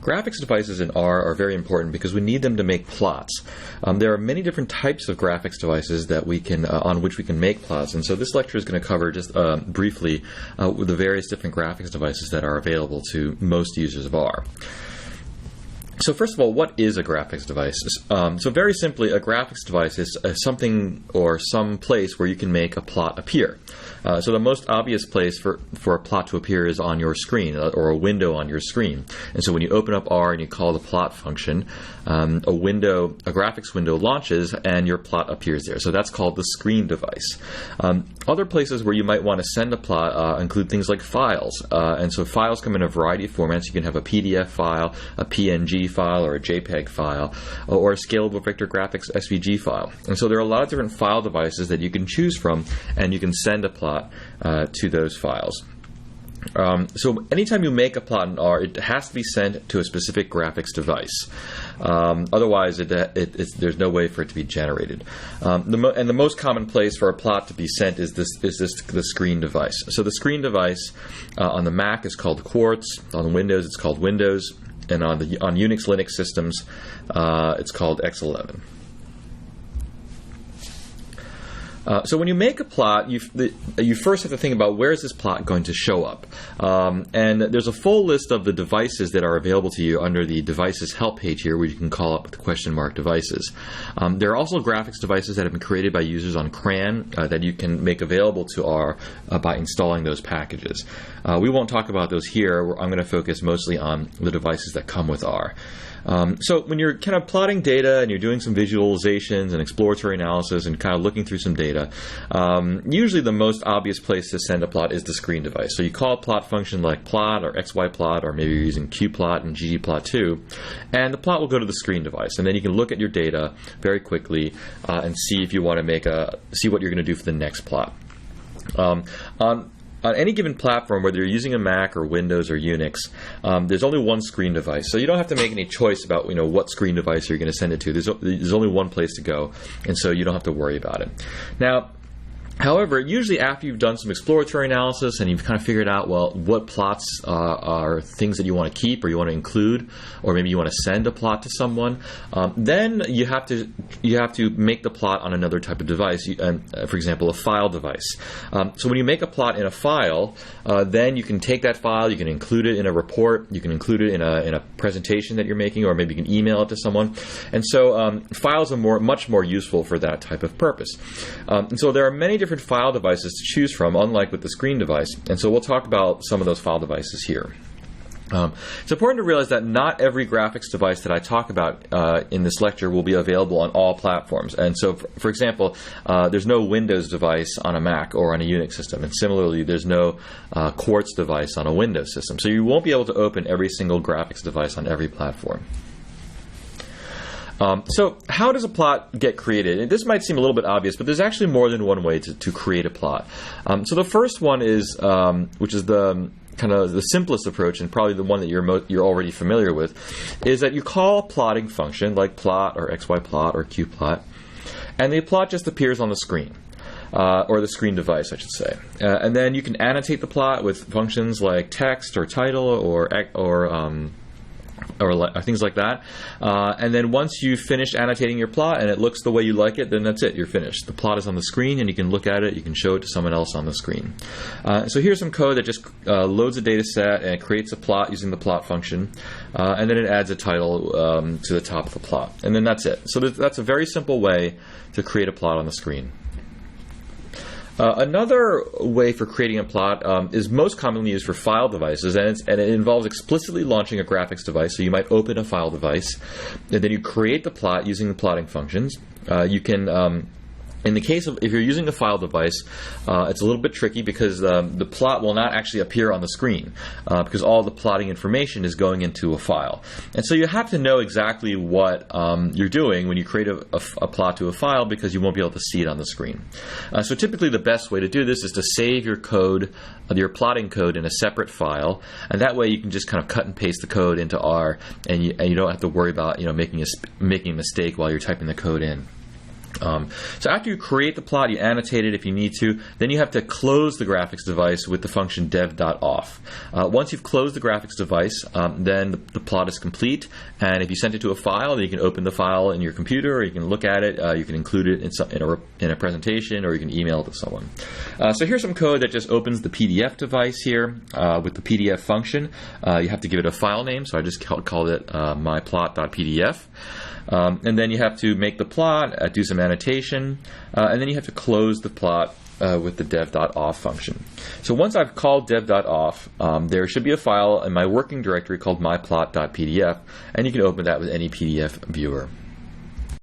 Graphics devices in R are very important because we need them to make plots. There are many different types of graphics devices that we can, on which we can make plots, and so this lecture is going to cover just briefly the various different graphics devices that are available to most users of R. So first of all, what is a graphics device? So very simply, a graphics device is something or some place where you can make a plot appear. So the most obvious place for a plot to appear is on your screen, or a window on your screen. And so when you open up R and you call the plot function, a graphics window launches and your plot appears there. So that's called the screen device. Other places where you might want to send a plot include things like files. And so files come in a variety of formats. You can have a PDF file, a PNG file, or a JPEG file, or a scalable vector graphics SVG file. And so there are a lot of different file devices that you can choose from, and you can send a plot to those files. So anytime you make a plot in R, it has to be sent to a specific graphics device. Otherwise, there's no way for it to be generated. And the most common place for a plot to be sent is the screen device. So the screen device on the Mac is called Quartz. On Windows, it's called Windows. And on Unix Linux systems, it's called X11. So when you make a plot, you first have to think about where is this plot going to show up. And there's a full list of the devices that are available to you under the Devices Help page here, where you can call up with the ? Devices. There are also graphics devices that have been created by users on CRAN that you can make available to R by installing those packages. We won't talk about those here. I'm going to focus mostly on the devices that come with R. So when you're kind of plotting data and you're doing some visualizations and exploratory analysis and kind of looking through some data, usually the most obvious place to send a plot is the screen device. So you call a plot function like plot or xyplot, or maybe you're using qplot and ggplot2, and the plot will go to the screen device. And then you can look at your data very quickly and see if you want to see what you're going to do for the next plot. On any given platform, whether you're using a Mac or Windows or Unix, there's only one screen device. So you don't have to make any choice about what screen device you're going to send it to. There's only one place to go, and so you don't have to worry about it. Now, however, usually after you've done some exploratory analysis and you've kind of figured out, well, what plots are things that you want to keep or you want to include, or maybe you want to send a plot to someone, then you have to make the plot on another type of device. For example, a file device. So when you make a plot in a file, then you can take that file, you can include it in a report, you can include it in a presentation that you're making, or maybe you can email it to someone. And so files are much more useful for that type of purpose. And so there are many different file devices to choose from, unlike with the screen device, and so we'll talk about some of those file devices here. It's important to realize that not every graphics device that I talk about in this lecture will be available on all platforms. And so, for example, there's no Windows device on a Mac or on a Unix system, and similarly, there's no Quartz device on a Windows system. So you won't be able to open every single graphics device on every platform. So how does a plot get created? And this might seem a little bit obvious, but there's actually more than one way to create a plot. So the first one is, which is the kind of the simplest approach, and probably the one that you're already familiar with, is that you call a plotting function like plot or xyplot or qplot, and the plot just appears on the screen. Or the screen device, I should say. And then you can annotate the plot with functions like text or title or things like that. And then once you finish annotating your plot and it looks the way you like it, then that's it, you're finished. The plot is on the screen and you can look at it, you can show it to someone else on the screen. So here's some code that just loads a data set and it creates a plot using the plot function, and then it adds a title to the top of the plot. And then that's it. So that's a very simple way to create a plot on the screen. Another way for creating a plot is most commonly used for file devices, and it involves explicitly launching a graphics device. So you might open a file device, and then you create the plot using the plotting functions. You can In the case of, if you're using a file device, it's a little bit tricky because the plot will not actually appear on the screen because all the plotting information is going into a file. And so you have to know exactly what you're doing when you create a plot to a file because you won't be able to see it on the screen. So typically the best way to do this is to save your code, your plotting code, in a separate file, and that way you can just kind of cut and paste the code into R, and you don't have to worry about making a mistake while you're typing the code in. So after you create the plot, you annotate it if you need to, then you have to close the graphics device with the function dev.off. Once you've closed the graphics device, then the plot is complete, and if you sent it to a file, then you can open the file in your computer, or you can look at it, you can include it in a presentation, or you can email it to someone. So here's some code that just opens the PDF device here with the PDF function. You have to give it a file name, so I just called it myplot.pdf. And then you have to make the plot, do some annotation, and then you have to close the plot with the dev.off function. So once I've called dev.off, there should be a file in my working directory called myplot.pdf, and you can open that with any PDF viewer.